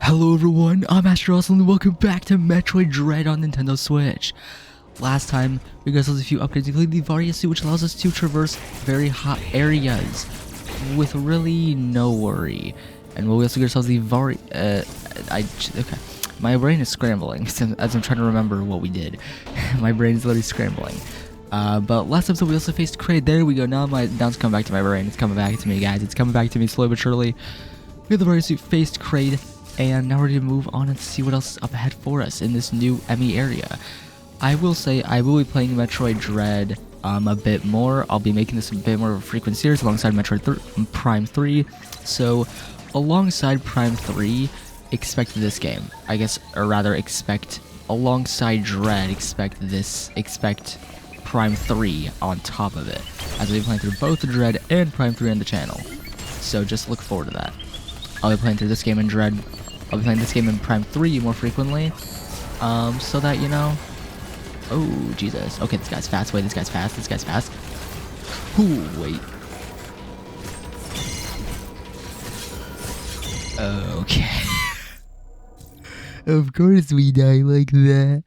Hello everyone, I'm Master Awesome and welcome back to Metroid Dread on Nintendo Switch. Last time, we got a few upgrades, including the Varia suit, which allows us to traverse very hot areas with really no worry. And we also get ourselves the Varia... okay. My brain is scrambling as I'm trying to remember what we did. My brain is literally scrambling. But last episode we also faced Kraid. There we go. Now it's coming back to my brain. It's coming back to me, guys. It's coming back to me slowly but surely. We have the Varia suit, faced Kraid. And now we're ready to move on and see what else is up ahead for us in this new E.M.M.I area. I will say I will be playing Metroid Dread a bit more. I'll be making this a bit more of a frequent series alongside Metroid Prime 3. So alongside Prime 3, expect this game. I guess, or rather expect alongside Dread, expect Prime 3 on top of it. As I'll be playing through both Dread and Prime 3 on the channel. So just look forward to that. I'll be playing through this game in Dread. I'll be playing this game in Prime 3 more frequently, so that, you know... Oh, Jesus. Okay, this guy's fast. Wait, this guy's fast. This guy's fast. Ooh, wait. Okay. Of course we die like that.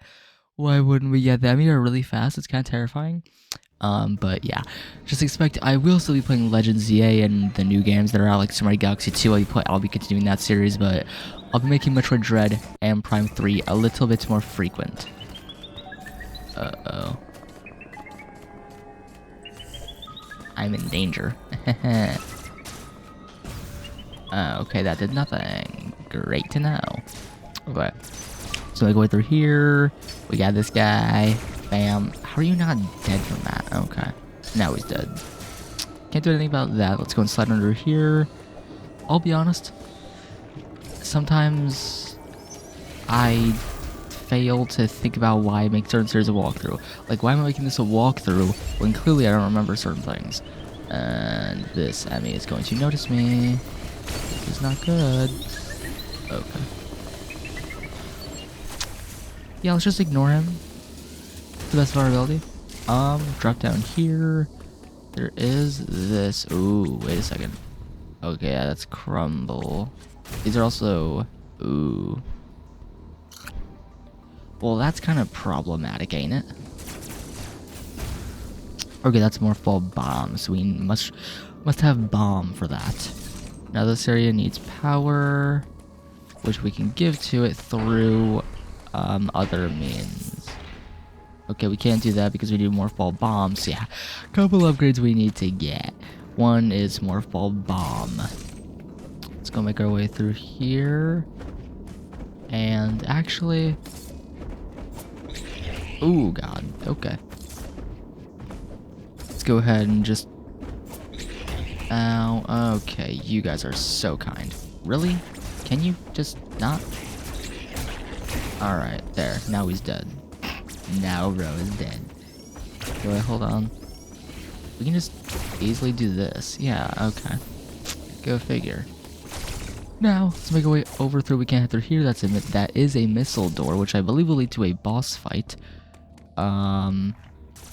Why wouldn't we get that? I mean, they're really fast. It's kind of terrifying. But yeah, just expect I will still be playing Legends ZA and the new games that are out, like Super Mario Galaxy 2. I'll be continuing that series, but I'll be making Metroid Dread and Prime 3 a little bit more frequent. Uh-oh. I'm in danger. Okay, that did nothing. Great to know. Okay. So I go through here. We got this guy. Bam. How are you not dead from that? Okay. Now he's dead. Can't do anything about that. Let's go and slide under here. I'll be honest. Sometimes I fail to think about why I make certain series a walkthrough. Like, why am I making this a walkthrough when clearly I don't remember certain things? And this E.M.M.I is going to notice me. This is not good. Okay. Yeah, let's just ignore him. To the best of our ability. Drop down here. There is this. Ooh, wait a second. Okay, yeah, that's crumble. These are also. Ooh. Well, that's kind of problematic, ain't it? Okay, that's more fall bomb, so we must have bomb for that. Now this area needs power, which we can give to it through other means. Okay, we can't do that because we need more fall bombs. Yeah, a couple upgrades we need to get. One is more fall bomb. Let's go make our way through here. And actually... Ooh, God. Okay. Let's go ahead and just... Ow. Okay, you guys are so kind. Really? Can you just not? Alright, there. Now he's dead. Now bro is dead. Wait, hold on. We can just easily do this. Yeah, okay. Go figure. Now, let's make our way over through. We can't head through here. That is a missile door, which I believe will lead to a boss fight. How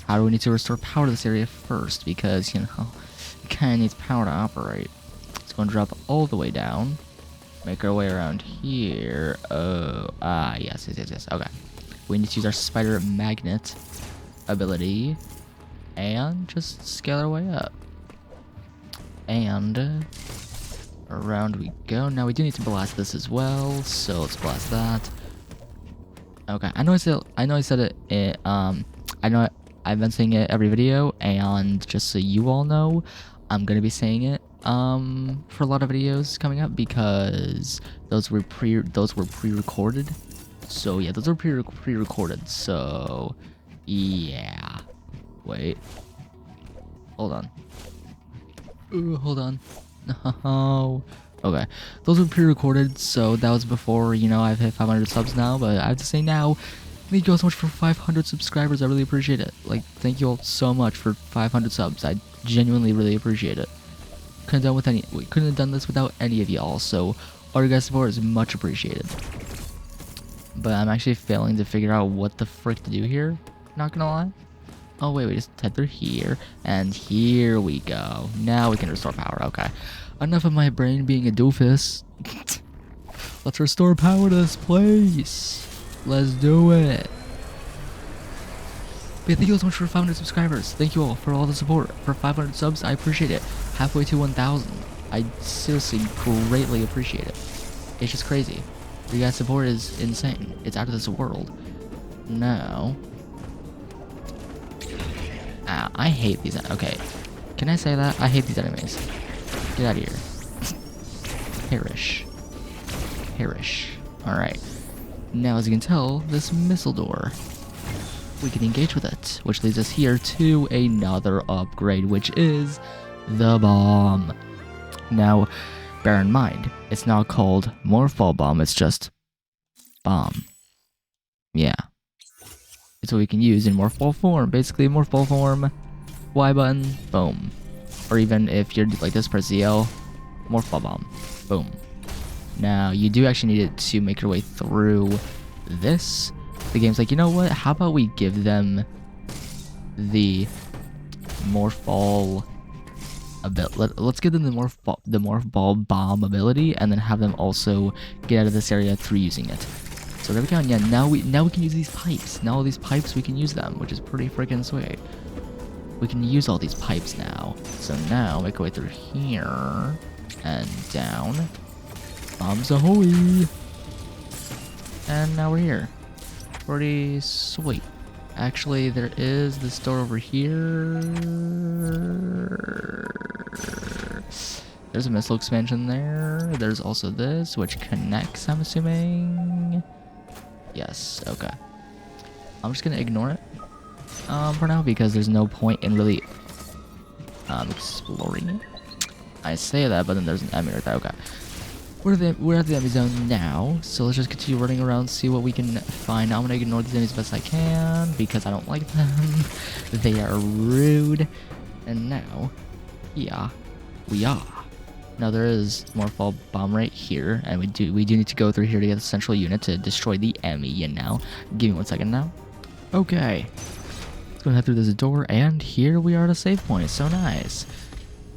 do we need to restore power to this area first? Because, you know, it kind of needs power to operate. Let's go and drop all the way down. Make our way around here. Oh, yes. Okay. We need to use our spider magnet ability and just scale our way up. And around we go. Now we do need to blast this as well, so let's blast that. Okay, I know I said it. I know I've been saying it every video, and just so you all know, I'm gonna be saying it for a lot of videos coming up because those were pre-recorded. So yeah, those are pre-recorded. So yeah. Wait. Hold on. Hold on. No. Okay. Those were pre-recorded, so that was before, you know, I've hit 500 subs now, but I have to say now, thank you all so much for 500 subscribers. I really appreciate it. Like, thank you all so much for 500 subs. I genuinely really appreciate it. We couldn't have done this without any of y'all, so all your guys' support is much appreciated. But I'm actually failing to figure out what the frick to do here. Not gonna lie. Oh wait, we just head through here, and here we go. Now we can restore power. Okay. Enough of my brain being a doofus. Let's restore power to this place. Let's do it. But thank you all so much for 500 subscribers. Thank you all for all the support. For 500 subs, I appreciate it. Halfway to 1,000. I seriously greatly appreciate it. It's just crazy. You guys' support is insane. It's out of this world. Now... I hate these... Okay. Can I say that? I hate these enemies. Get out of here. Perish. Perish. Alright. Now, as you can tell, this missile door. We can engage with it, which leads us here to another upgrade, which is the bomb. Now, bear in mind, it's not called Morphball Bomb, it's just bomb. Yeah. It's what we can use in Morphball form. Basically, Morphball form, Y button, boom. Or even if you're like this, press ZL, Morphball Bomb, boom. Now, you do actually need it to make your way through this. The game's like, you know what? How about we give them the Morphball ability? Let's give them the Morphball Bomb ability, and then have them also get out of this area through using it. So there we go. And yeah, now we can use these pipes. Now all these pipes we can use them, which is pretty freaking sweet. We can use all these pipes now. So now make our way through here and down. Bombs ahoy! And now we're here. Pretty sweet. Actually, there is this door over here. There's a missile expansion there. There's also this, which connects, I'm assuming. Yes, okay. I'm just gonna ignore it for now, because there's no point in really exploring it. I say that, but then there's an enemy right there. Okay. We're at the enemy zone now, so let's just continue running around, see what we can find. I'm gonna ignore these enemies as best I can, because I don't like them. They are rude. And now, yeah, we are. Now there is Morphball Bomb right here, and we do need to go through here to get the central unit to destroy the E.M.M.I. And now, give me 1 second now. Okay, let's go ahead through this door, and here we are at a save point. So nice.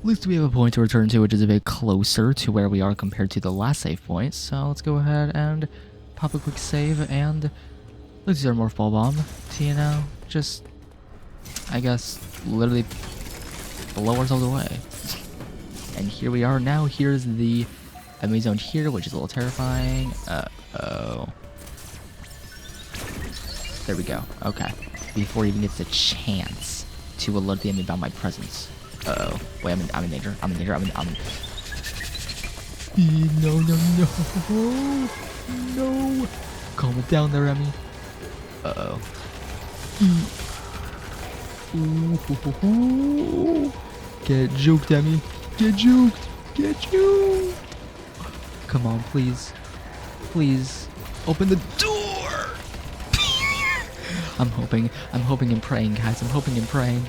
At least we have a point to return to, which is a bit closer to where we are compared to the last save point. So let's go ahead and pop a quick save, and let's use our Morphball Bomb to, you know, just, I guess, literally blow ourselves away. And here we are now. Here's the E.M.M.I. zone here, which is a little terrifying. Uh-oh. There we go. Okay. Before he even gets a chance to alert the enemy about my presence. Uh-oh. Wait, I'm in danger. I'm in danger. I'm in... No, no, no. No. Calm it down there, Emmy. Uh-oh. Ooh. Get juked, Emmy. Get juked. Get juked. Come on, please. Please. Open the door. I'm hoping and praying, guys. I'm hoping and praying.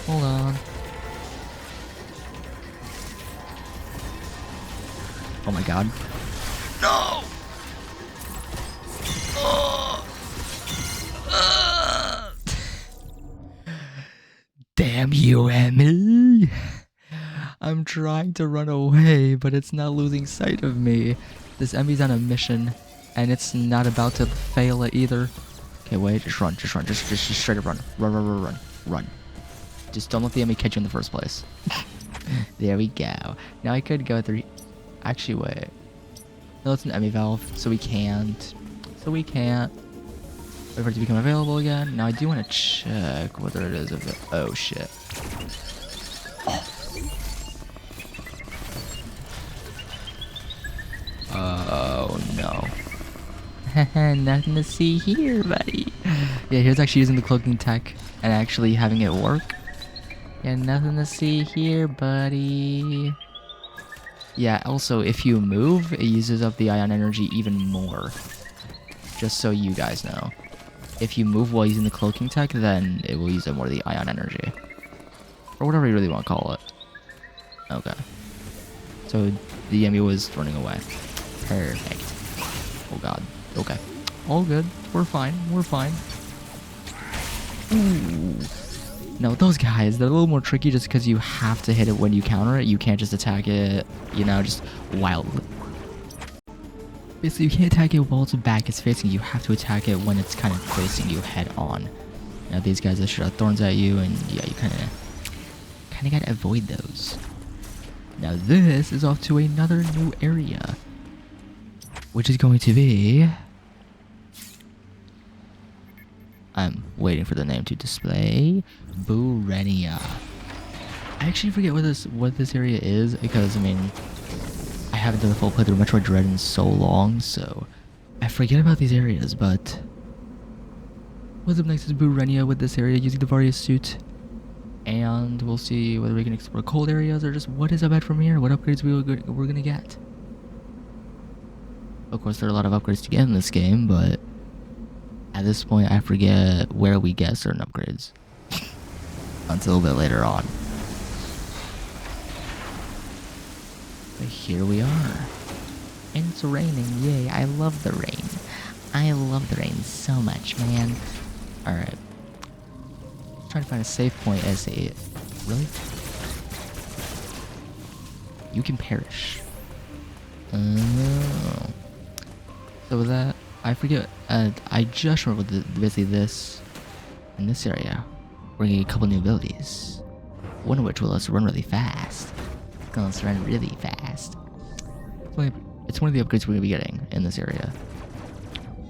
Hold on. Oh my god. No! Damn you, E.M.M.I. I'm trying to run away, but it's not losing sight of me. This E.M.M.I's on a mission, and it's not about to fail it either. Okay, wait, just run. Just straight up run. Run. Just don't let the E.M.M.I catch you in the first place. There we go. Now I could go through... Actually, wait. No, it's an E.M.M.I valve, so we can't. Wait for it to become available again. Now I do want to check whether it is oh shit. Oh no. Nothing to see here, buddy. Yeah, here's actually using the cloaking tech and actually having it work. Yeah, nothing to see here, buddy. Yeah, also, if you move, it uses up the ion energy even more. Just so you guys know. If you move while using the cloaking tech, then it will use up more of the ion energy. Or whatever you really want to call it. Okay. So, the E.M.M.I was running away. Perfect. Oh god. Okay. All good. We're fine. Ooh. No, those guys, they're a little more tricky just because you have to hit it when you counter it. You can't just attack it, you know, just wildly. Basically, you can't attack it while its back is facing you. You have to attack it when it's kind of facing you head on. Now these guys that shoot out thorns at you, and yeah, you kind of gotta avoid those. Now this is off to another new area, which is going to be... I'm waiting for the name to display. Burenia. I actually forget what this area is, because I mean, I haven't done the full playthrough of Metroid Dread in so long, so I forget about these areas. But what's up next is Burenia with this area using the Varia suit, and we'll see whether we can explore cold areas or just what is ahead from here, what upgrades we're gonna get. Of course, there are a lot of upgrades to get in this game, but at this point, I forget where we get certain upgrades until a bit later on. But here we are. And it's raining. Yay, I love the rain. I love the rain so much, man. Alright. Trying to find a safe point as a... Really? You can perish. Oh. So with that, I forget. I just remember basically this... In this area, we're gonna get a couple new abilities. One of which will let us run really fast. Let us run really fast. It's one of the upgrades we're gonna be getting in this area.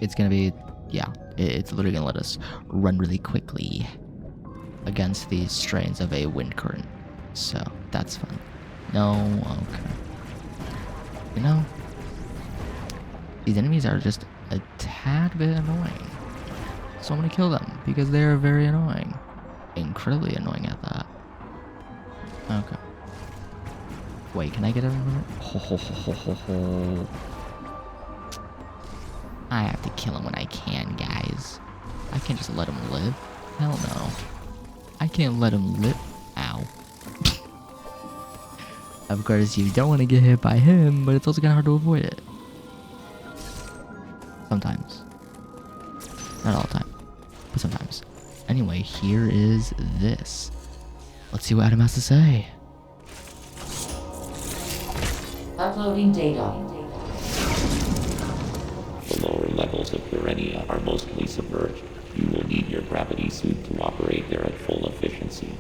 It's gonna be... Yeah, it's literally gonna let us run really quickly against the strains of a wind current. So, that's fun. No, okay. You know, these enemies are just a tad bit annoying. So I'm gonna kill them because they're very annoying. Incredibly annoying at that. Okay. Wait, can I get everyone? Ho ho ho ho ho ho. I have to kill him when I can, guys. I can't just let him live. Hell no. I can't let him live. Ow. Of course, you don't want to get hit by him, but it's also kind of hard to avoid it. Sometimes. Not all the time, but sometimes. Anyway, here is this. Let's see what Adam has to say. Uploading data. The lower levels of Burenia are mostly submerged. You will need your gravity suit to operate there at full efficiency.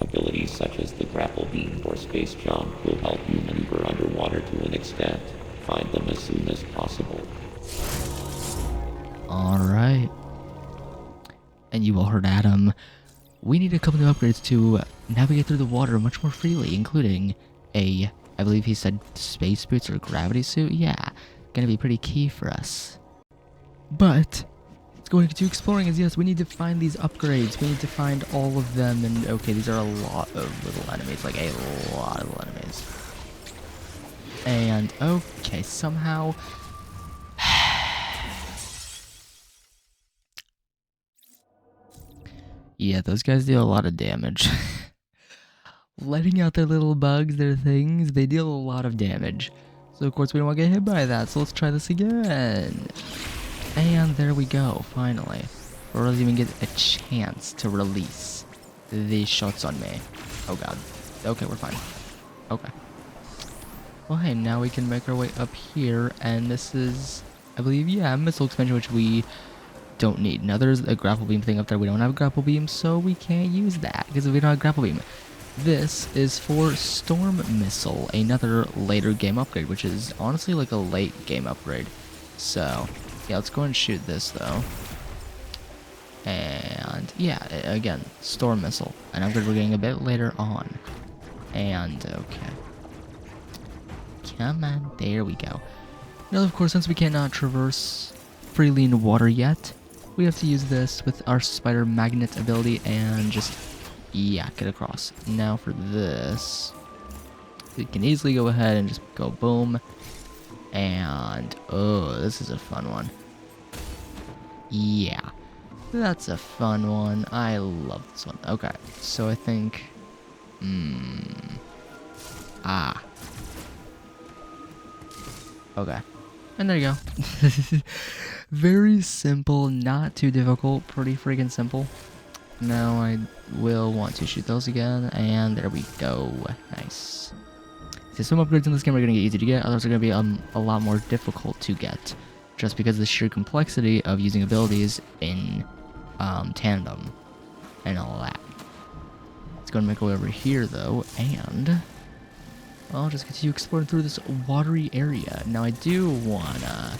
Abilities such as the grapple beam or space jump will help you maneuver underwater to an extent. Find them as soon as possible. Alright. And you all heard Adam. We need a couple new upgrades to navigate through the water much more freely, including a, I believe he said space boots or gravity suit. Yeah, gonna be pretty key for us. But going to exploring is, yes, we need to find these upgrades. We need to find all of them. And okay, these are a lot of little enemies, like a lot of little enemies. And okay, somehow yeah, those guys deal a lot of damage. Letting out their little bugs, their things, they deal a lot of damage. So of course we don't want to get hit by that, so let's try this again. And there we go, finally. Or else even get a chance to release these shots on me. Oh god. Okay, we're fine. Okay. Well, hey, now we can make our way up here, and this is, I believe, yeah, missile expansion, which we don't need. Now there's a grapple beam thing up there. We don't have a grapple beam, so we can't use that because we don't have a grapple beam. This is for Storm Missile, another later game upgrade, which is honestly like a late game upgrade. So, yeah, let's go and shoot this though. And yeah, again, Storm Missile, an upgrade we're getting a bit later on. And okay. Come on, there we go. Now, of course, since we cannot traverse freely in water yet, we have to use this with our spider magnet ability and just, yeah, get across. Now for this, we can easily go ahead and just go boom. And, oh, this is a fun one. Yeah, that's a fun one. I love this one. Okay, so I think, okay. And there you go. Very simple, not too difficult, pretty freaking simple. Now I will want to shoot those again, and there we go. Nice. So some upgrades in this game are going to get easy to get, others are going to be a lot more difficult to get, just because of the sheer complexity of using abilities in tandem and all that. Let's go and make our way over here, though, and I'll just continue exploring through this watery area. Now, I do want to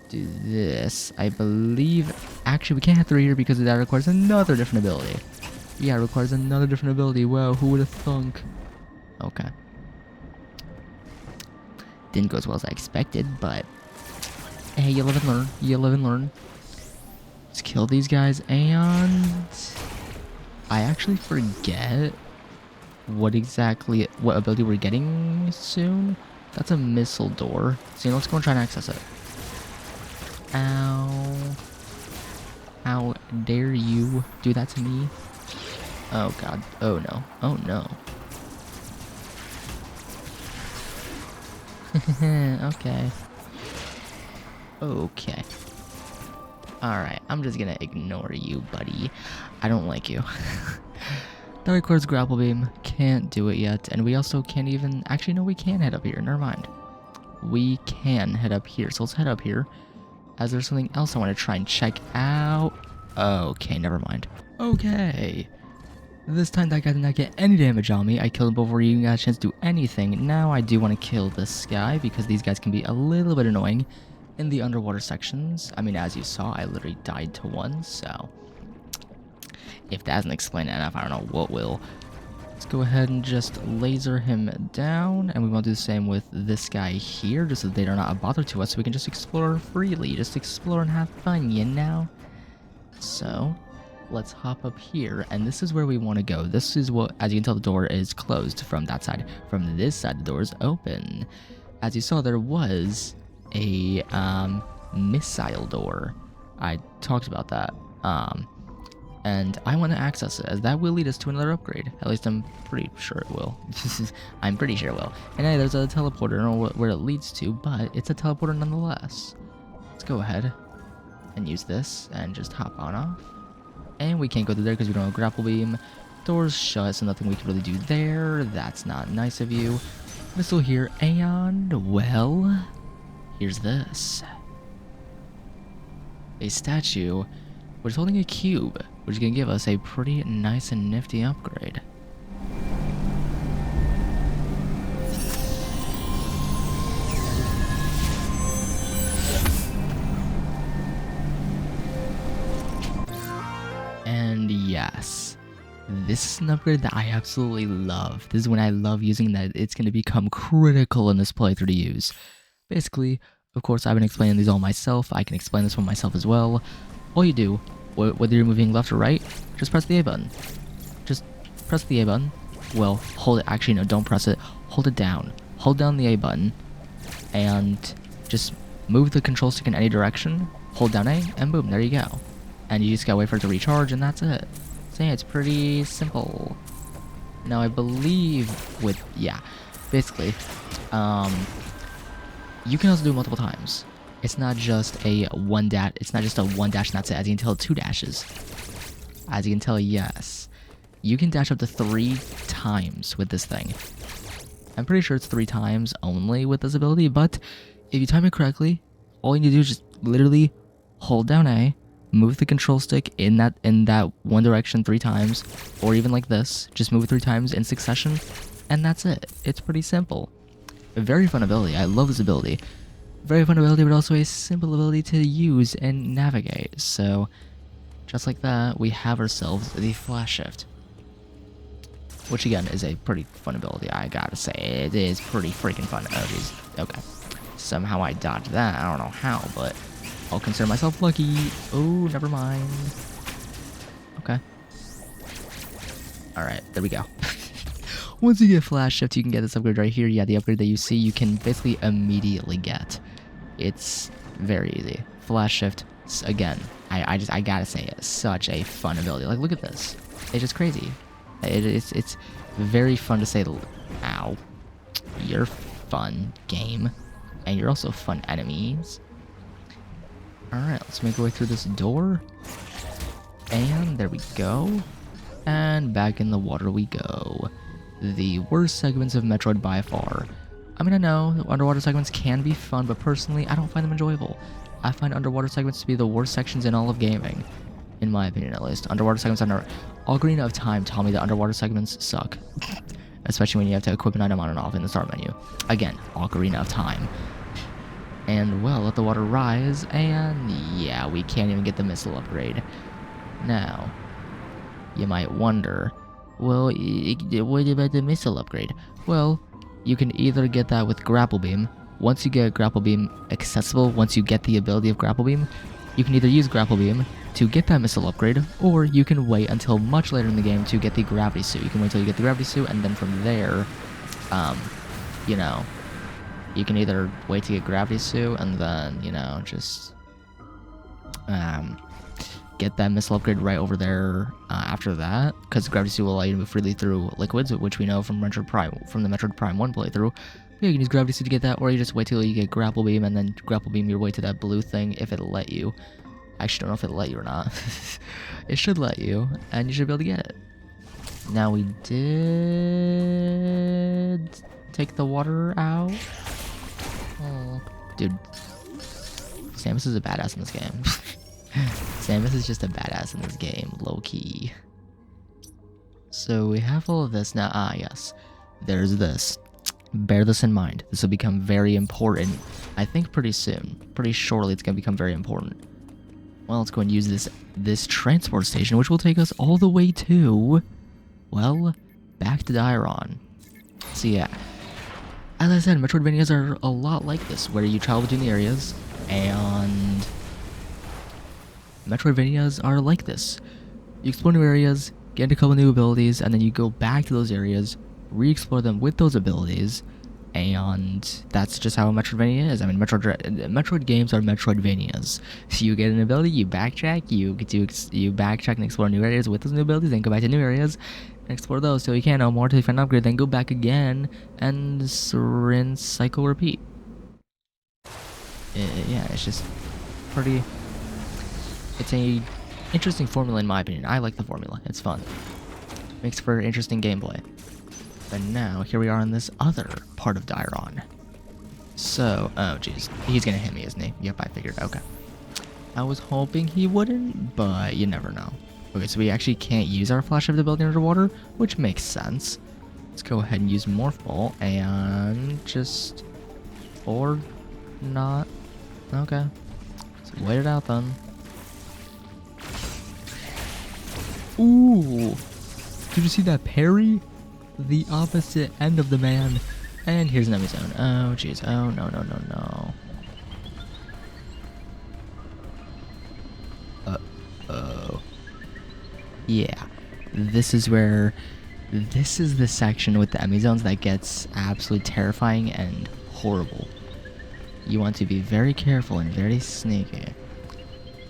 do this. I believe... Actually, we can't hit through here because that requires another different ability. Yeah, it requires another different ability. Wow, who would have thunk? Okay. Didn't go as well as I expected, but... Hey, you live and learn. You live and learn. Let's kill these guys, and... I actually forget what ability we're getting soon. That's a missile door. So let's go and try and access it. Ow. How dare you do that to me? Oh god. Oh no. Oh no. Okay. Okay. Alright, I'm just gonna ignore you, buddy. I don't like you. That requires grapple beam. Can't do it yet. And we also can't even... Actually, no, we can head up here. Never mind. We can head up here. So let's head up here. As there's something else I want to try and check out. Okay, never mind. Okay. This time that guy did not get any damage on me. I killed him before he even got a chance to do anything. Now I do want to kill this guy because these guys can be a little bit annoying in the underwater sections. I mean, as you saw, I literally died to one, so... If that doesn't explain it enough, I don't know what will. Let's go ahead and just laser him down, and we want to do the same with this guy here, just so they are not a bother to us, so we can just explore freely, just explore and have fun, you know? So, let's hop up here, and this is where we want to go. This is what, as you can tell, the door is closed from that side. From this side, the door is open. As you saw, there was a missile door. I talked about that. And I want to access it, as that will lead us to another upgrade. At least I'm pretty sure it will. I'm pretty sure it will. And hey, there's a teleporter. I don't know where it leads to, but it's a teleporter nonetheless. Let's go ahead and use this and just hop on off. And we can't go through there because we don't have grapple beam. Door's shut, so nothing we can really do there. That's not nice of you. Missile here, and well, here's this. A statue which is holding a cube, which is going to give us a pretty nice and nifty upgrade. And yes, this is an upgrade that I absolutely love. This is when I love using that. It's going to become critical in this playthrough to use. Basically, of course, I've been explaining these all myself. I can explain this one myself as well. All you do, whether you're moving left or right, just press the A button. Just press the A button. Well, hold it. Actually, no, don't press it. Hold it down. Hold down the A button, and just move the control stick in any direction. Hold down A, and boom, there you go. And you just gotta wait for it to recharge, and that's it. So yeah, it's pretty simple. Now, I believe with, yeah, basically, you can also do it multiple times. It's not just a one dash. It's not just a one dash and that's it. As you can tell, 2 dashes. As you can tell, yes, you can dash up to 3 times with this thing. I'm pretty sure it's 3 times only with this ability, but if you time it correctly, all you need to do is just literally hold down A, move the control stick in that one direction 3 times, or even like this, just move it 3 times in succession, and that's it. It's pretty simple. A very fun ability. I love this ability. Very fun ability, but also a simple ability to use and navigate. So, just like that, we have ourselves the Flash Shift. Which again is a pretty fun ability, I gotta say. It is pretty freaking fun. Oh jeez. Okay. Somehow I dodged that. I don't know how, but I'll consider myself lucky. Oh, never mind. Okay. Alright, there we go. Once you get Flash Shift, you can get this upgrade right here. Yeah, the upgrade that you see, you can basically immediately get. It's very easy. Flash Shift, again, I gotta say, it's such a fun ability. Like, look at this. It's just crazy. It's very fun to say, ow. You're fun, game. And you're also fun, enemies. Alright, let's make our way through this door. And there we go. And back in the water we go. the worst segments of Metroid by far. I mean, I know underwater segments can be fun, but personally, I don't find them enjoyable. I find underwater segments to be the worst sections in all of gaming, in my opinion at least. Underwater segments are Ocarina of Time taught me that underwater segments suck, especially when you have to equip an item on and off in the start menu. Again, Ocarina of Time. And well, let the water rise, and yeah, we can't even get the missile upgrade. Now, you might wonder, well, what about the missile upgrade? Well, you can either get that with Grapple Beam. Once you get Grapple Beam accessible, once you get the ability of Grapple Beam, you can either use Grapple Beam to get that missile upgrade, or you can wait until much later in the game to get the Gravity Suit. You can wait till you get the Gravity Suit, and then from there, you know, you can either wait to get Gravity Suit, and then, you know, just, get that missile upgrade right over there after that, because Gravity Suit will allow you to move freely through liquids, which we know from the Metroid Prime 1 playthrough. Yeah, you can use Gravity Suit to get that, or you just wait till you get Grapple Beam, and then Grapple Beam your way to that blue thing if it'll let you. I actually don't know if it'll let you or not. It should let you, and you should be able to get it. Now we did take the water out. Oh, dude, Samus is a badass in this game. Samus is just a badass in this game, low-key. So we have all of this now. Ah, yes. There's this. Bear this in mind. This will become very important, I think pretty soon. Pretty shortly it's going to become very important. Well, let's go and use this transport station, which will take us all the way to, well, back to Dairon. So yeah. As I said, Metroidvanias are a lot like this, where you travel between the areas, and Metroidvanias are like this. You explore new areas, get into a couple new abilities, and then you go back to those areas, re-explore them with those abilities, and that's just how a Metroidvania is. I mean, Metroid games are Metroidvanias. So you get an ability, you backtrack, you backtrack and explore new areas with those new abilities, then go back to new areas and explore those till you can't no more, till you find an upgrade, then go back again and rinse, cycle, repeat. Yeah, it's just pretty. It's a interesting formula in my opinion. I like the formula. It's fun. Makes for interesting gameplay. But now, here we are in this other part of Dairon. So, oh jeez. He's gonna hit me, isn't he? Yep, I figured. Okay. I was hoping he wouldn't, but you never know. Okay, so we actually can't use our flash shift ability underwater, which makes sense. Let's go ahead and use Morph Ball and just... or not. Okay. Let's wait it out then. Ooh! Did you see that parry? The opposite end of the man. And here's an enemy zone. Oh, jeez. Oh, no, no, no, no. Uh-oh. Yeah. This is where... This is the section with the enemy zones that gets absolutely terrifying and horrible. You want to be very careful and very sneaky.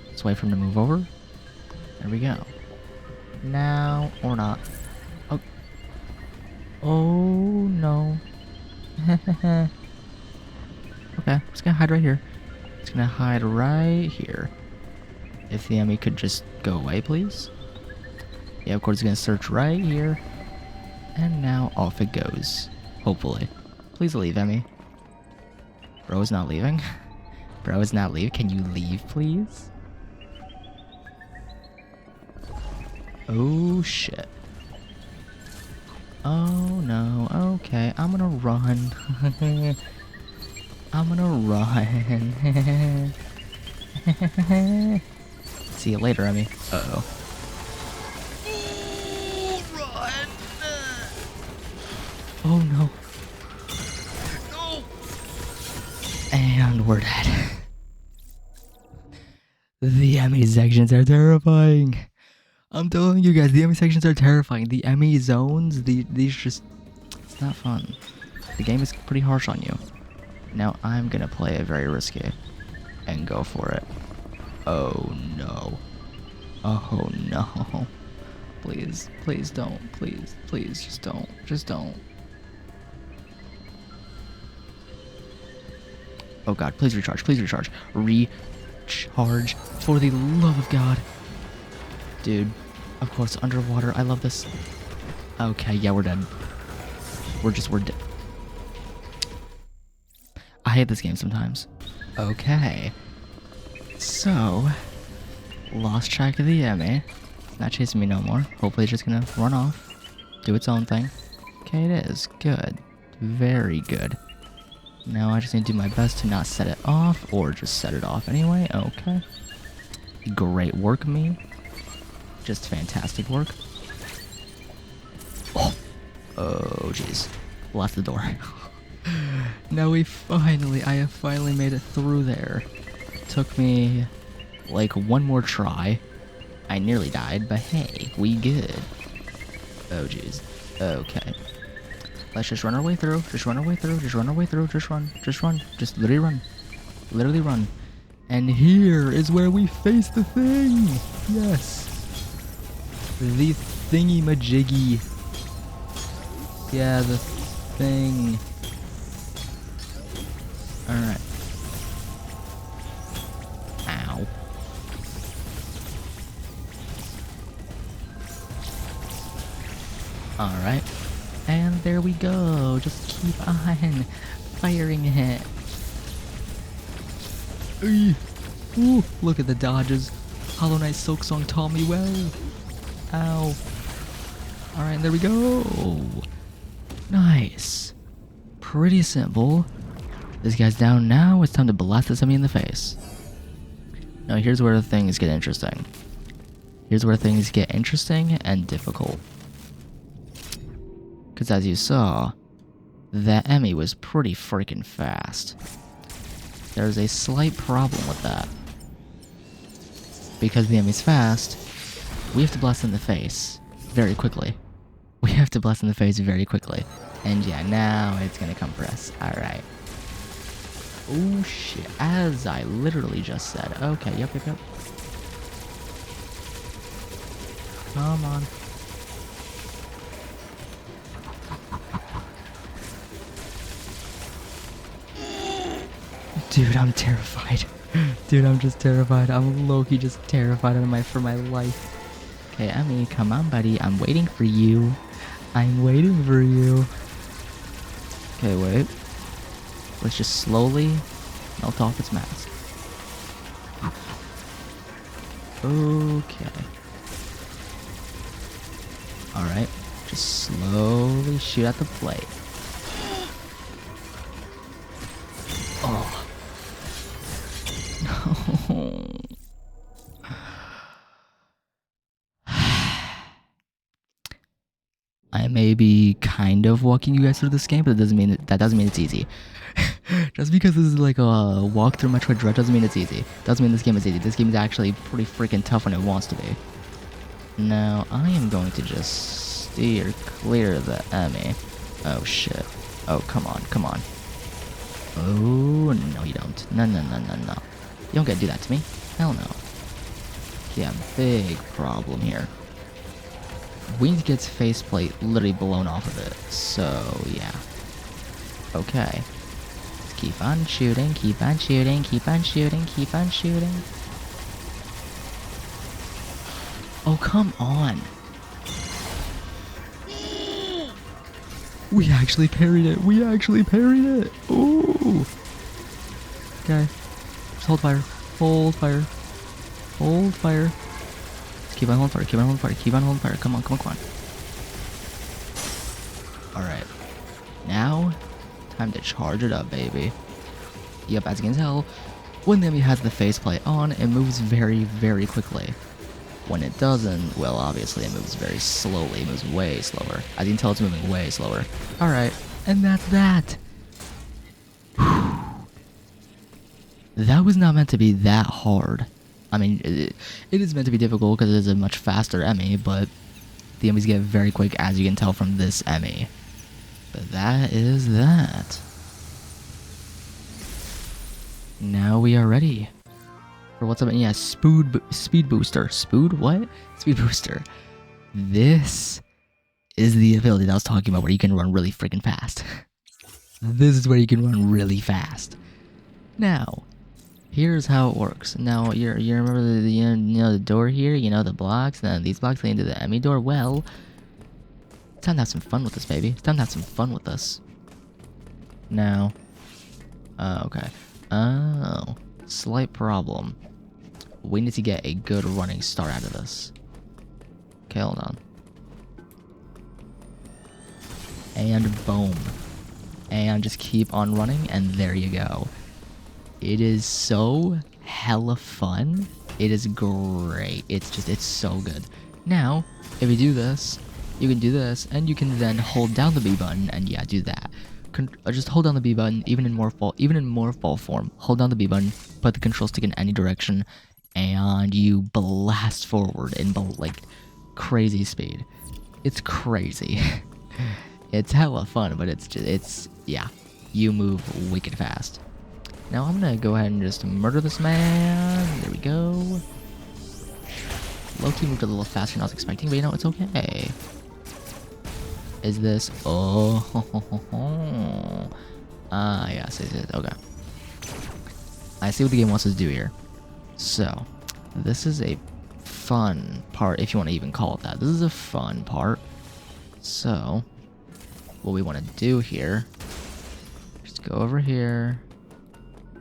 Let's wait for him to move over. There we go. Now or not. Oh. Oh no. Okay, just gonna hide right here. Just gonna hide right here. If the enemy could just go away, please. Yeah, of course, it's gonna search right here. And now off it goes. Hopefully. Please leave, Emmy. Bro is not leaving. Bro is not leaving. Can you leave, please? Oh, shit. Oh, no. Okay, I'm gonna run. I'm gonna run. See you later, Emmy. Uh-oh. Run! Oh, no. No! And we're dead. The enemy sections are terrifying. I'm telling you guys, the enemy sections are terrifying. The enemy zones, these just... It's not fun. The game is pretty harsh on you. Now I'm gonna play it very risky. And go for it. Oh no. Oh no. Please, please don't. Please, please, just don't. Just don't. Oh god, please recharge, please recharge. Recharge, for the love of God. Dude, of course, underwater, I love this. Okay, yeah, we're dead. I hate this game sometimes. Okay. So, lost track of the E.M.M.I. Not chasing me no more. Hopefully it's just gonna run off. Do its own thing. Okay, it is. Good. Very good. Now I just need to do my best to not set it off, or just set it off anyway. Okay. Great work, me. Just fantastic work. Oh, jeez. Left the door. Now I have finally made it through there. Took me, like, one more try. I nearly died, but hey, we good. Oh, jeez. Okay. Let's just run our way through. Just run our way through. Just run our way through. Just run. Just run. Just literally run. Literally run. And here is where we face the thing. Yes. The thingy-majiggy. Yeah, the thing. Alright. Ow. Alright. And there we go. Just keep on firing it. Ooh, look at the dodges. Hollow Knight Silk Song taught me well. Ow. Alright, there we go. Nice. Pretty simple. This guy's down now. It's time to blast this enemy in the face. Now here's where things get interesting. Here's where things get interesting and difficult. Because as you saw, that E.M.M.I was pretty freaking fast. There's a slight problem with that. Because the E.M.M.I's fast, we have to blast in the face very quickly. We have to blast in the face very quickly. And yeah, now it's gonna come for us. Alright. Oh shit, as I literally just said. Okay, yep. Come on. Dude, I'm terrified. Dude, I'm just terrified. I'm low-key just terrified for my life. Okay, E.M.M.I, come on, buddy. I'm waiting for you. I'm waiting for you. Okay, wait. Let's just slowly melt off its mask. Okay. Alright. Just slowly shoot at the plate. Oh. No. I may be kind of walking you guys through this game, but that doesn't mean it's easy. Just because this is like a walk through Metroid Dread doesn't mean it's easy. Doesn't mean this game is easy. This game is actually pretty freaking tough when it wants to be. Now, I am going to just steer clear the E.M.M.I. Oh shit. Oh, come on. Oh, no you don't. No. You don't gotta do that to me. Hell no. Yeah, big problem here. We need to get its faceplate literally blown off of it. So, yeah. Okay. Just keep on shooting. Oh, come on. We actually parried it. Ooh. Okay. Just hold fire. Just keep on holding fire. Come on. Alright. Now, time to charge it up, baby. Yep, as you can tell, when the enemy has the faceplate on, it moves very, very quickly. When it doesn't, well, obviously it moves very slowly. It moves way slower. As you can tell, it's moving way slower. Alright, and that's that. That was not meant to be that hard. I mean, it is meant to be difficult because it is a much faster E.M.M.I, but the enemies get very quick, as you can tell from this E.M.M.I. But that is that. Now we are ready for what's up. Yeah, speed booster. What? Speed booster. This is the ability that I was talking about, where you can run really freaking fast. This is where you can run really fast. Now, here's how it works. Now, you remember the door here? You know, the blocks? And then these blocks lead into the E.M.M.I door. Well, time to have some fun with this, baby. It's time to have some fun with this. Now. Okay. Oh. Slight problem. We need to get a good running start out of this. Okay, hold on. And boom. And just keep on running, and there you go. It is so hella fun. It is great. It's so good. Now, if you do this, you can do this, and you can then hold down the B button, and yeah, do that. Just hold down the B button, even in Morph form. Hold down the B button, put the control stick in any direction, and you blast forward in like crazy speed. It's crazy. It's hella fun, but yeah, you move wicked fast. Now I'm gonna go ahead and just murder this man. There we go. Low-key moved a little faster than I was expecting, but you know, it's okay. Is this... Oh. Yes, it is. Okay. I see what the game wants us to do here. So, this is a fun part, if you want to even call it that. This is a fun part. So, what we want to do here... Just go over here.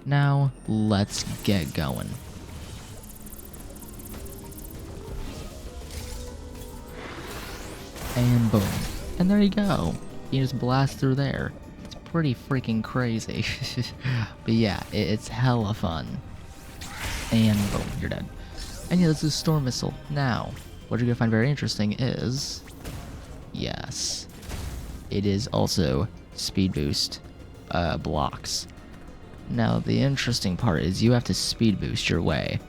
Now, let's get going. And boom. And there you go. You just blast through there. It's pretty freaking crazy. But yeah, it's hella fun. And boom, you're dead. And yeah, this is Storm Missile. Now, what you're gonna find very interesting is... Yes. It is also speed boost blocks. Now, the interesting part is you have to speed boost your way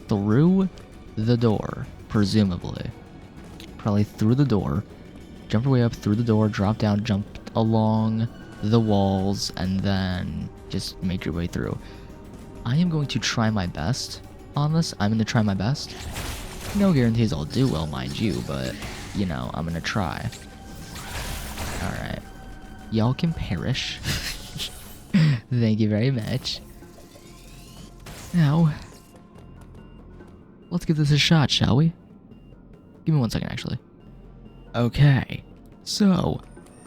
through the door, presumably. Probably through the door. Jump your way up through the door, drop down, jump along the walls, and then just make your way through. I am going to try my best on this. I'm going to try my best. No guarantees I'll do well, mind you, but, you know, I'm going to try. Alright. Y'all can perish. Thank you very much. Now, let's give this a shot, shall we? Give me 1 second, actually. Okay, so,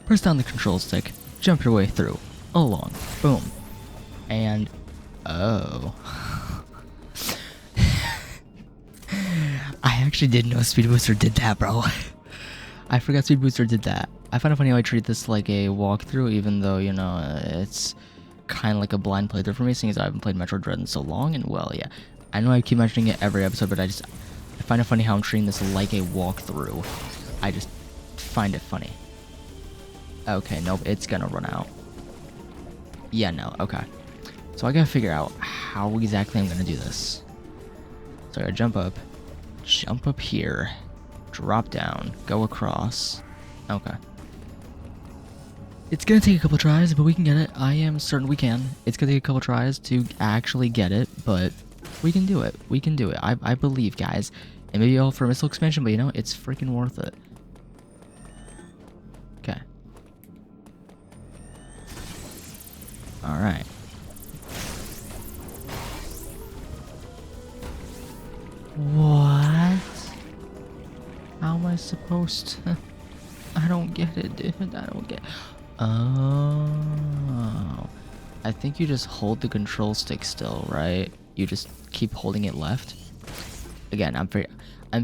press down the control stick, jump your way through, along, boom, and, oh. I actually didn't know Speed Booster did that, bro. I forgot Speed Booster did that. I find it funny how I treat this like a walkthrough, even though, you know, it's kind of like a blind playthrough for me, seeing as I haven't played Metroid Dread in so long, and well, yeah. I know I keep mentioning it every episode, but I find it funny how I'm treating this like a walkthrough. I just find it funny. Okay, nope, it's gonna run out. Yeah, no, okay. So I gotta figure out how exactly I'm gonna do this. So I gotta jump up here, drop down, go across. Okay. It's gonna take a couple tries, but we can get it. I am certain we can. It's gonna take a couple tries to actually get it, but we can do it. We can do it. I believe, guys. And maybe all for missile expansion, but you know, it's freaking worth it. Okay. Alright. What? How am I supposed to... I don't get it, dude. I don't get... Oh. I think you just hold the control stick still, right? You just keep holding it left. Again, I'm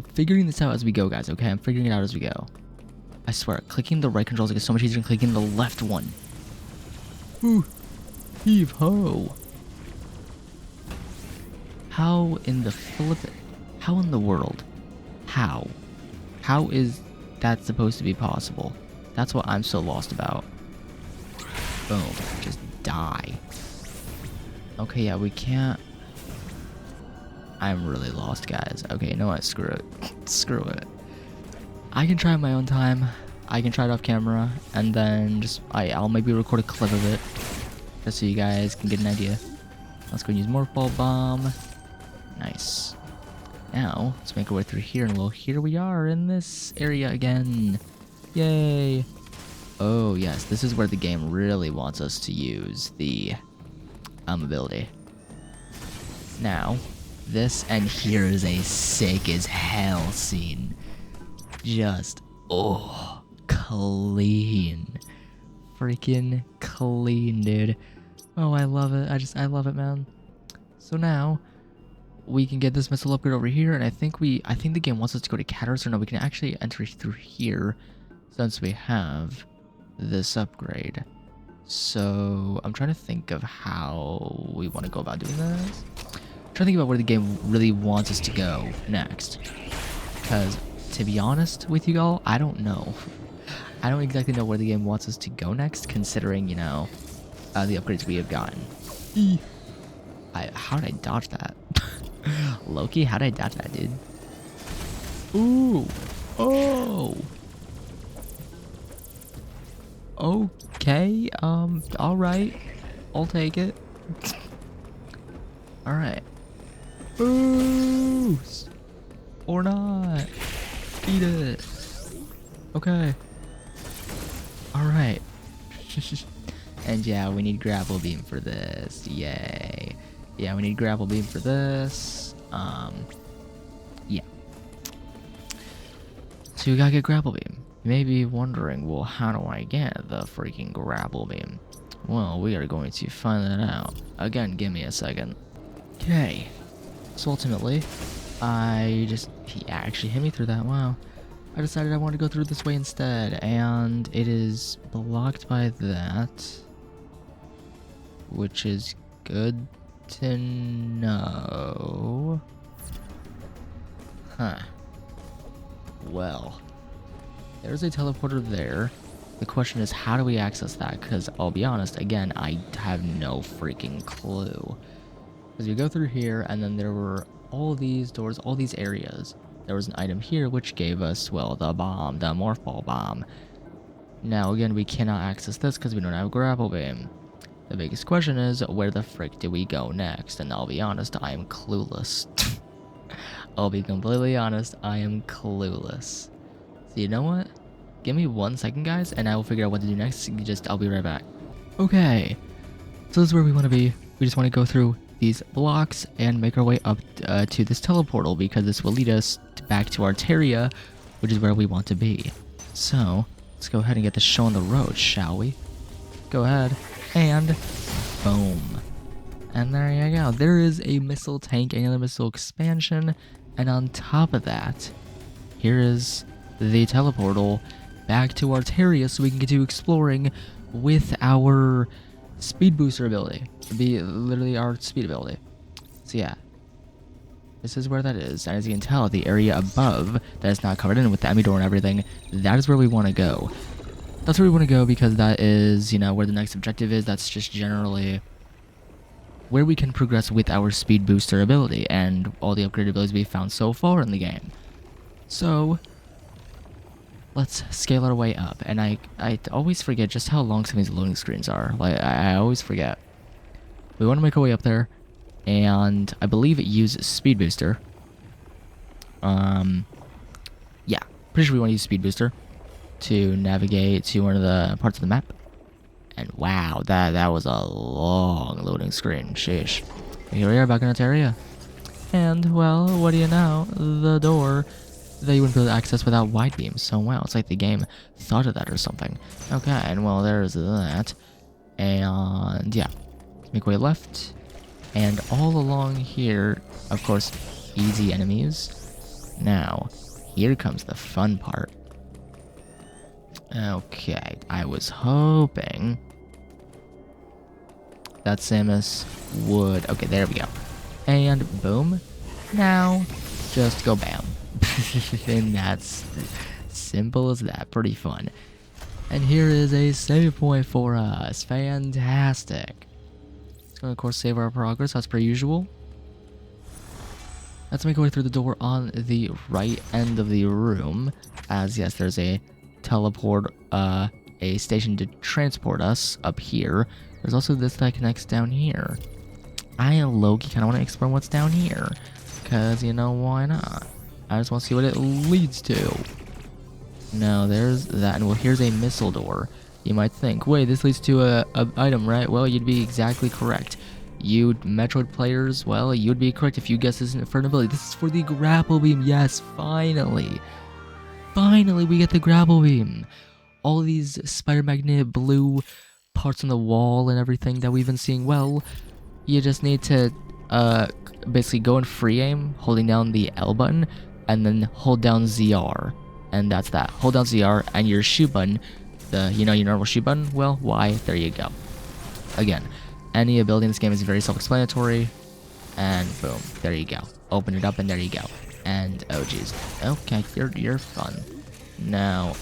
figuring this out as we go, guys, okay? I'm figuring it out as we go. I swear, clicking the right control stick is so much easier than clicking the left one. Ooh. Heave ho. How in the How in the world? How? How is that supposed to be possible? That's what I'm so lost about. Boom. Just die. Okay, yeah, we can't... I'm really lost, guys. Okay, you know what? Screw it. Screw it. I can try it my own time. I can try it off camera, and then just... I'll maybe record a clip of it, just so you guys can get an idea. Let's go and use Morph Ball Bomb. Nice. Now, let's make our way through here, and well, here we are in this area again. Yay! Oh, yes, this is where the game really wants us to use the ability. Now, this and here is a sick as hell scene. Just, oh, clean. Freaking clean, dude. Oh, I love it. I love it, man. So now we can get this missile upgrade over here, and I think the game wants us to go to Catters, or no, we can actually enter through here since we have this upgrade. So I'm trying to think of how we want to go about doing this. I'm trying to think about where the game really wants us to go next. Because to be honest with you all, I don't know. I don't exactly know where the game wants us to go next, considering, you know, the upgrades we have gotten. How did I dodge that? Loki, how did I dodge that, dude? Ooh. Oh. Okay. Alright. I'll take it. Alright. Boost! Or not. Eat it. Okay. Alright. And yeah, we need grapple beam for this. Yay. Yeah, we need grapple beam for this. Yeah. So we gotta get grapple beam. You may be wondering, well, how do I get the freaking grapple beam? Well, we are going to find that out. Again, give me a second. Okay. So ultimately, he actually hit me through that. Wow. I decided I wanted to go through this way instead, and it is blocked by that, which is good to know. Huh. Well, there's a teleporter there. The question is, how do we access that? Because I'll be honest, again, I have no freaking clue. Because you go through here, and then there were all these doors, all these areas. There was an item here which gave us, well, the bomb, the morph ball bomb. Now, again, we cannot access this because we don't have grapple beam. The biggest question is, where the frick do we go next? And I'll be honest, I am clueless. I'll be completely honest, I am clueless. So you know what? Give me 1 second, guys, and I will figure out what to do next. I'll be right back. Okay, so this is where we want to be. We just want to go through these blocks and make our way up to this teleportal, because this will lead us back to Arteria, which is where we want to be. So let's go ahead and get this show on the road, shall we? Go ahead and boom. And there you go. There is a missile tank and a missile expansion, and on top of that, here is the teleportal back to Arteria, so we can continue exploring with our speed booster ability. Be literally our speed ability. So yeah, this is where that is. And as you can tell, the area above that is not covered in with the E.M.M.I door and everything, that is where we want to go. That's where we want to go because that is, you know, where the next objective is. That's just generally where we can progress with our speed booster ability and all the upgraded abilities we've found so far in the game. So let's scale our way up. And I always forget just how long some of these loading screens are. Like, I always forget. We want to make our way up there, and I believe it uses speed booster. Yeah, pretty sure we want to use speed booster to navigate to one of the parts of the map. And wow, that was a long loading screen. Sheesh. Here we are back in Arteria. And well, what do you know? The door that you wouldn't be able to access without wide beams. So wow, it's like the game thought of that or something. Okay, and well, there's that. And yeah, make way left. And all along here, of course, easy enemies. Now, here comes the fun part. Okay, I was hoping that Samus would... Okay, there we go. And boom. Now, just go bam. And that's simple as that. Pretty fun. And here is a save point for us. Fantastic. It's going to, of course, save our progress as per usual. Let's make our way through the door on the right end of the room. As, yes, there's a teleport, a station to transport us up here. There's also this that connects down here. I low-key kind of want to explore what's down here. Because, you know, why not? I just want to see what it leads to. No, there's that. And well, here's a missile door. You might think, wait, this leads to a item, right? Well, you'd be exactly correct. You Metroid players, well, you'd be correct if you guessed this isn't for an ability. This is for the grapple beam. Yes, finally. Finally, we get the grapple beam. all these spider magnet blue parts on the wall and everything that we've been seeing, well, you just need to basically go in free aim, holding down the L button, and then hold down ZR. And that's that. Hold down ZR and your shoot button, your normal shoot button, well, Y, there you go. Again, any ability in this game is very self-explanatory, and boom, there you go. Open it up and there you go. And oh geez, okay, you're fun. Now,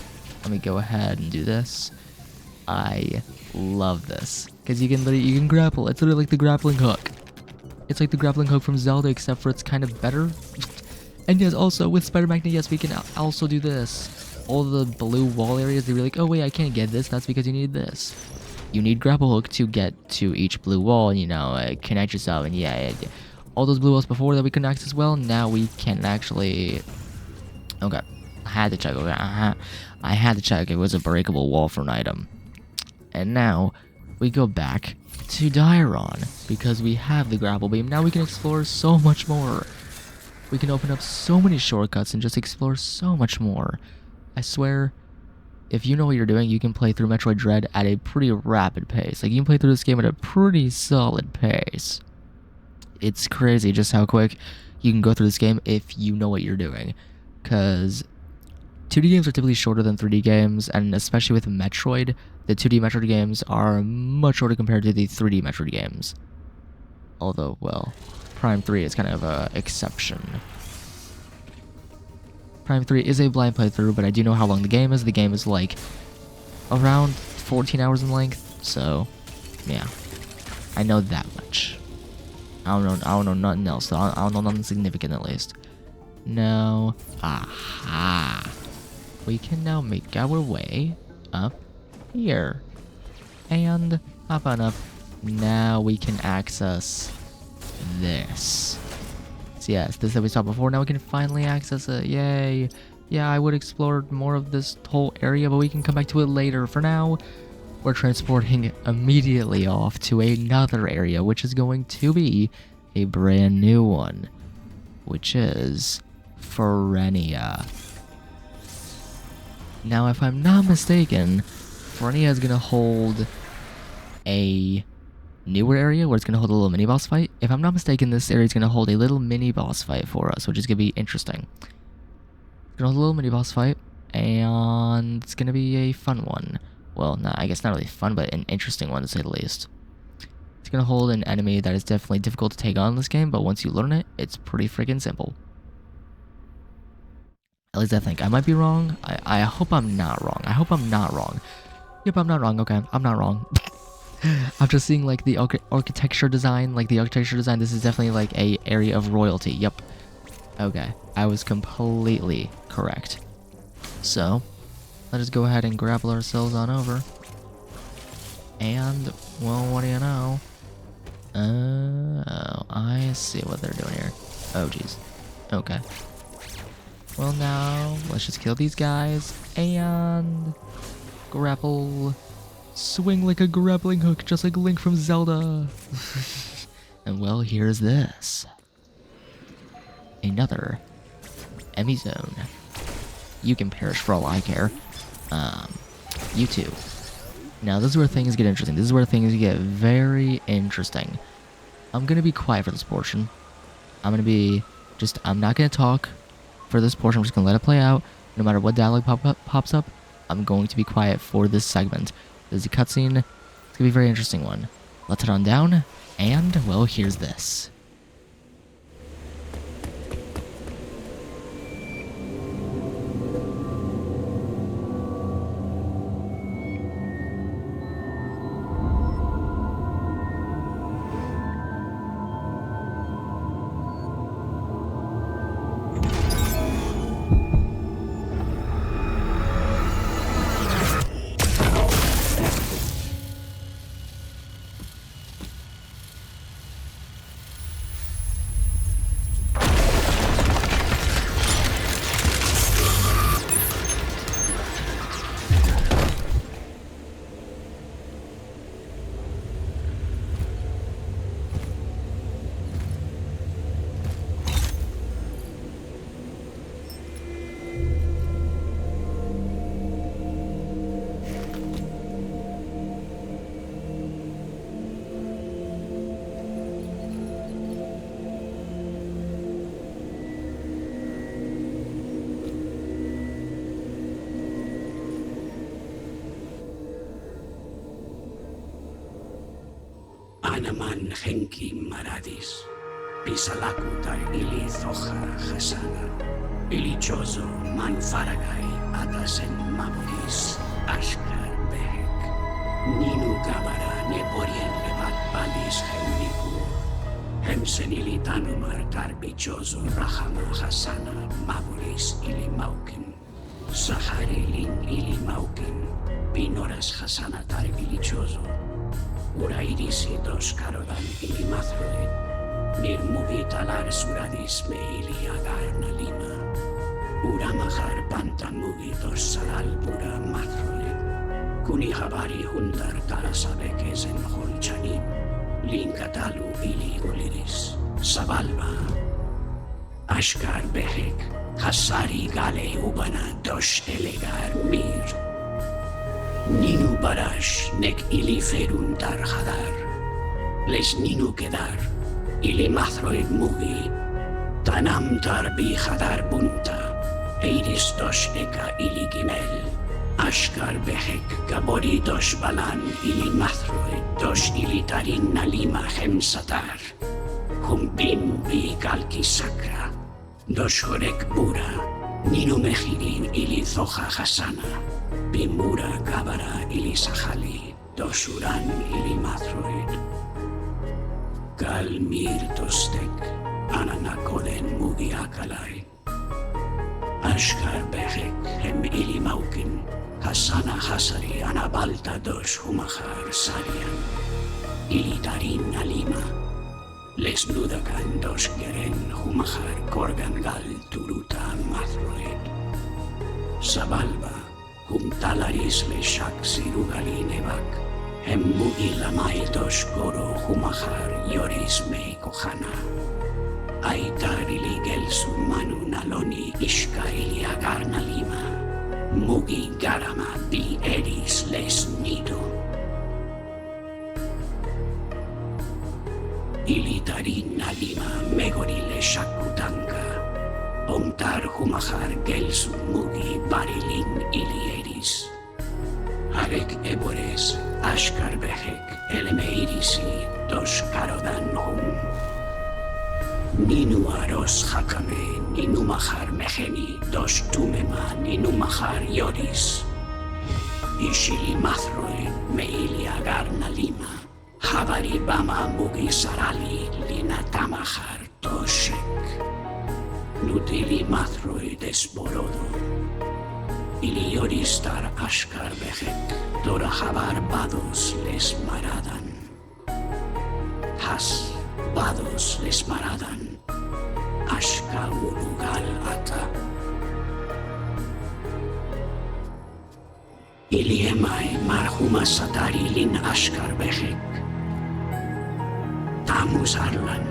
let me go ahead and do this. I love this because you can grapple. It's literally like the grappling hook. It's like the grappling hook from Zelda, except for it's kind of better. And yes, also with Spider Magnet, yes, we can also do this. All the blue wall areas, they were like, oh wait, I can't get this. That's because you need this. You need grapple hook to get to each blue wall, and, connect yourself. And yeah, all those blue walls before that we couldn't access well, now we can actually... Okay, I had to check. Okay, I had to check. It was a breakable wall for an item. And now we go back to Dairon because we have the grapple beam. Now we can explore so much more. We can open up so many shortcuts and just explore so much more. I swear, if you know what you're doing, you can play through Metroid Dread at a pretty rapid pace. Like, you can play through this game at a pretty solid pace. It's crazy just how quick you can go through this game if you know what you're doing. Because 2D games are typically shorter than 3D games, and especially with Metroid, the 2D Metroid games are much shorter compared to the 3D Metroid games. Although, well, Prime 3 is kind of an exception. Prime 3 is a blind playthrough, but I do know how long the game is. The game is like around 14 hours in length, so yeah, I know that much. I don't know nothing else. So I don't know nothing significant at least. No, aha! We can now make our way up here, and up and up. Now we can access this. So yes, this that we saw before, now we can finally access it. Yay. Yeah, I would explore more of this whole area, but we can come back to it later. For now, we're transporting immediately off to another area, which is going to be a brand new one, which is Burenia. Now, if I'm not mistaken, Burenia is going to hold a newer area where it's going to hold a little mini boss fight. If I'm not mistaken, this area is going to hold a little mini boss fight for us, which is going to be interesting. It's going to hold a little mini boss fight, and it's going to be a fun one. Well, I guess not really fun, but an interesting one to say the least. It's going to hold an enemy that is definitely difficult to take on in this game, but once you learn it, it's pretty freaking simple. At least I think. I might be wrong. I hope I'm not wrong. I hope I'm not wrong. Yep, I'm not wrong. Okay, I'm not wrong. After seeing like the architecture design, this is definitely like a area of royalty. Yep. Okay, I was completely correct. So, let us go ahead and grapple ourselves on over. And, well, what do you know? Oh, I see what they're doing here. Oh, jeez. Okay. Well, now, let's just kill these guys and grapple. Swing like a grappling hook, just like Link from Zelda. And well, here's this. Another E.M.M.I zone. You can perish for all I care. You too. Now, this is where things get interesting. This is where things get very interesting. I'm gonna be quiet for this portion. I'm not gonna talk for this portion. I'm just gonna let it play out. No matter what dialogue pops up, I'm going to be quiet for this segment. There's a cutscene. It's gonna be a very interesting one. Let's head on down, and, well, here's this. Anaman Henki Maradis, Pisalakutar Ili Zoha Hasana, Ilichozo Manfaragai Atasen Maburis, Ashkar Behek, Ninu Gabara Neporien Levat Balis Hemniku, Hemsenilitanumar Tarbichozo Rahama Hasana, Maburis Ili Maukin, Saharilin Ili Maukin, Pinoras Hasana Tar Ilichozo, Urairisi dos Karodan Ili Mathroid, Nirmugi Talar Suradis Me Ili Agarna Lima, Uramahar Pantamugi dos Salal Pura Mathroid, Kunihabari Hundar Tarasabekes en Holchanim, Linkatalu Ili Uliris, Sabalba, Ashkar Behek, Hasari Gale Ubana dos Elegar Mir, Ninu Barash nek ili ferun tar hadar, les ninu kedar, ili mathroid mugi, tanam tar bi hadar bunta, eiris dos eka ili gimel, ashkar behek gabori dos balan ili mathroid, dos ili tarin nalima hemsatar, humbim bi kalki sakra, dos horek bura, ninu mehirin ili zoha hasana, Bimura Kabara ili Sahali, Dosuran ili Mathroid. Kalmir Tostek, Ananakoden Mugi Akalai. Ashkar Behek, Hem ili Maukin, Hasana Hasari Anabalta dos Humahar Sarian. Ili Darin Alima, Les Nudakan dos Geren Humahar Korgangal Turuta Mathroid. Sabalba, Talaris le shak sirugali nevak, Mugi lamai dos goro humahar yoris me kohana. Aitar ili gelsu manu naloni ishka ili agarna lima, Mugi garama bi eris les nido. Ili tarin nalima megori le shakutanka, Omtar humahar gelsu mugi barilin ili eris. Arek ebores, ashkar behek, elemeirisi, dos karodan hum. Ninu aros hakame, ninu mahar meheni, dos tumema, ninu mahar yoris. Ishili mathroe, meili agarna lima, habari bama mugi sarali, lina tamahar toshek. Nutili Mathroid Esporodo, Ili Yoristar Ashkar Behek, Dora Habar Bados Les Maradan. Has Bados Les Maradan, Ashka Urugal Ata. Ili E.M.M.I Marhuma Satari Lin Ashkar Behek, Tamus Arlan,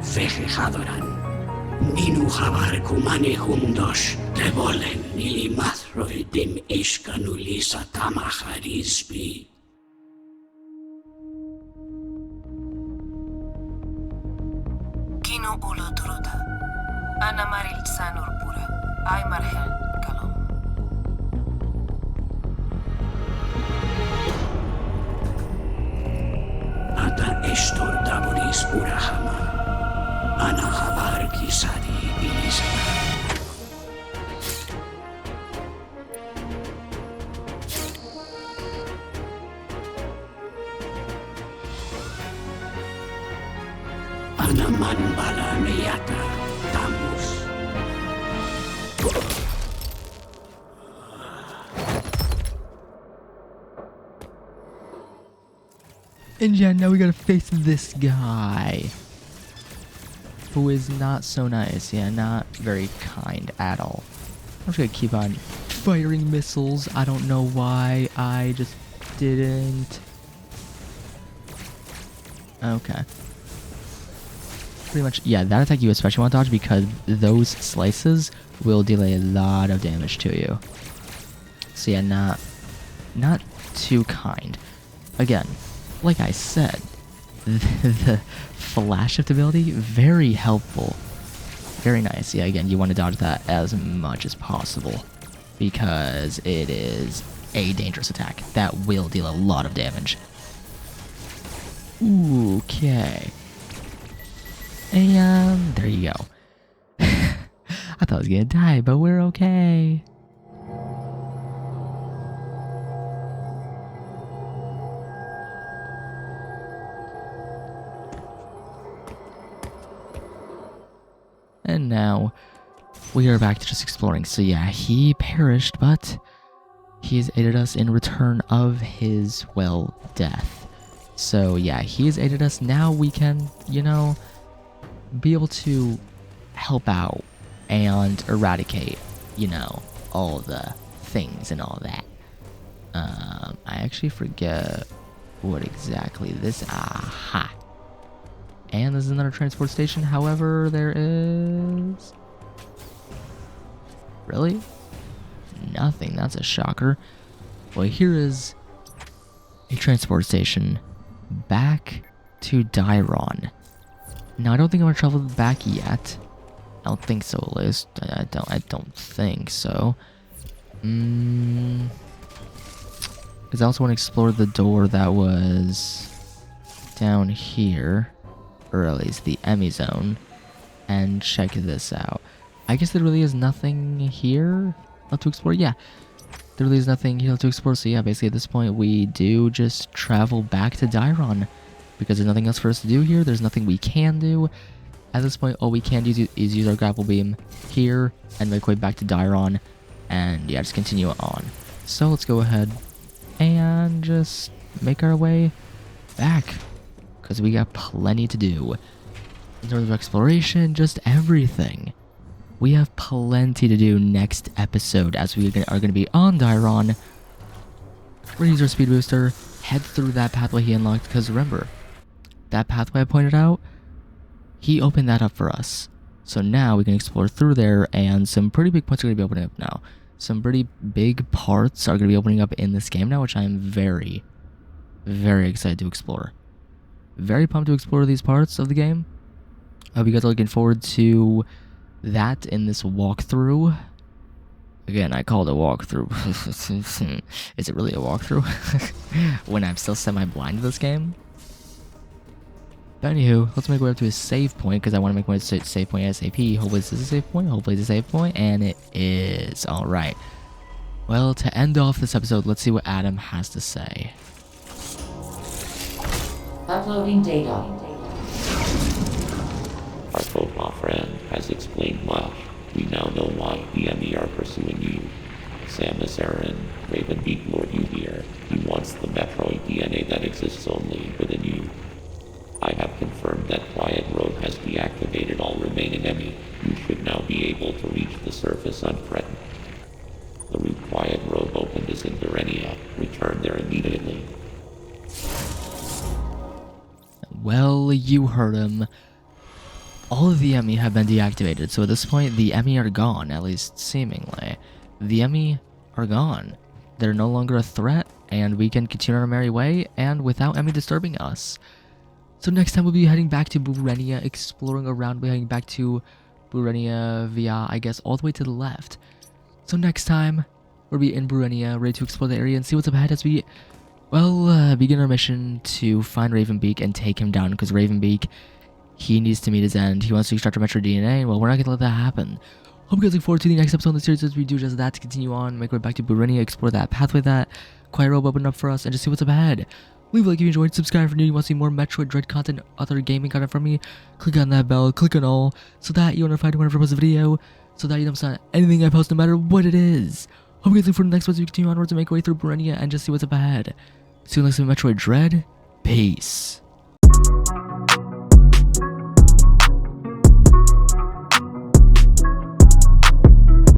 Feje Hadoran. Ninu habar kumane humdos, revolen ili mathroidim ishkanulisa tamaharisbi. Kinu ulo turuta, ana maril sanur pura, ay marhel kalom. Ata estor daboris urahama. Ana habar kisadi ilisana. Ana manbala meyata tamus. And yeah, now we gotta face this guy, who is not so nice. Yeah, not very kind at all. I'm just gonna keep on firing missiles. I don't know why I just didn't. Okay. Pretty much, yeah, that attack you especially want to dodge because those slices will deal a lot of damage to you. So yeah, not too kind. Again, like I said, the flash shift ability, very helpful. Very nice. Yeah, again, you want to dodge that as much as possible because it is a dangerous attack that will deal a lot of damage. Okay. And there you go. I thought I was gonna die, but we're okay. And now we are back to just exploring. So yeah, he perished, but he has aided us in return of his, well, death. So yeah, he has aided us. Now we can, you know, be able to help out and eradicate, you know, all the things and all that. I actually forget what exactly this, aha. And this is another transport station. However, there is... Really? Nothing. That's a shocker. Well, here is a transport station back to Dairon. Now, I don't think I'm gonna travel back yet. I don't think so, at least. I don't think so. Because I also want to explore the door that was down here, or at least the E.M.M.I zone, and check this out. I guess there really is nothing here left to explore. Yeah, there really is nothing here to explore. So yeah, basically at this point we do just travel back to Dairon, because there's nothing else for us to do here. There's nothing we can do. At this point, all we can do is use our grapple beam here and make our way back to Dairon, and yeah, just continue on. So let's go ahead and just make our way back, because we got plenty to do. In terms of exploration, just everything. We have plenty to do next episode, as we are going to be on Dairon. We're going to use our speed booster, head through that pathway he unlocked, because remember, that pathway I pointed out, he opened that up for us. So now we can explore through there, and some pretty big points are going to be opening up now. Some pretty big parts are going to be opening up in this game now, which I am very, very excited to explore. Very pumped to explore these parts of the game. I hope you guys are looking forward to that in this walkthrough. Again, I called it a walkthrough. Is it really a walkthrough? When I'm still semi-blind to this game? But anywho, let's make our way up to a save point, because I want to make my save point ASAP. Hopefully this is a save point. Hopefully it's a save point, and it is. Alright. Well, to end off this episode, let's see what Adam has to say. Uploading data. Our profile friend has explained much. We now know why E.M.M.I are pursuing you. Samus Aran, Ravenbeak lured you here. He wants the Metroid DNA that exists only within you. I have confirmed that Quiet Robe has deactivated all remaining E.M.M.I. You should now be able to reach the surface unthreatened. The route Quiet Robe opened is in Burenia. Return there immediately. Well, you heard him. All of the E.M.M.I have been deactivated, so at this point, the E.M.M.I are gone, at least seemingly. The E.M.M.I are gone. They're no longer a threat, and we can continue our merry way, and without E.M.M.I disturbing us. So next time, we'll be heading back to Burenia, exploring around. We're heading back to Burenia via, I guess, all the way to the left. So next time, we'll be in Burenia, ready to explore the area and see what's up ahead as we, well, begin our mission to find Ravenbeak and take him down, because Ravenbeak, he needs to meet his end. He wants to extract our Metroid DNA, and well, we're not going to let that happen. Hope you guys look forward to the next episode in the series as we do just that, to continue on, make our way back to Burenia, explore that pathway that Quiet Robe opened up for us, and just see what's up ahead. Leave a like if you enjoyed, subscribe if you want to see more Metroid Dread content, other gaming content from me. Click on that bell, click on all, so that you're notified whenever I post a video, so that you don't miss out on anything I post, no matter what it is. Hope you guys look forward to the next one as we continue onwards and make our way through Burenia and just see what's up ahead. See you next time in Metroid Dread. Peace.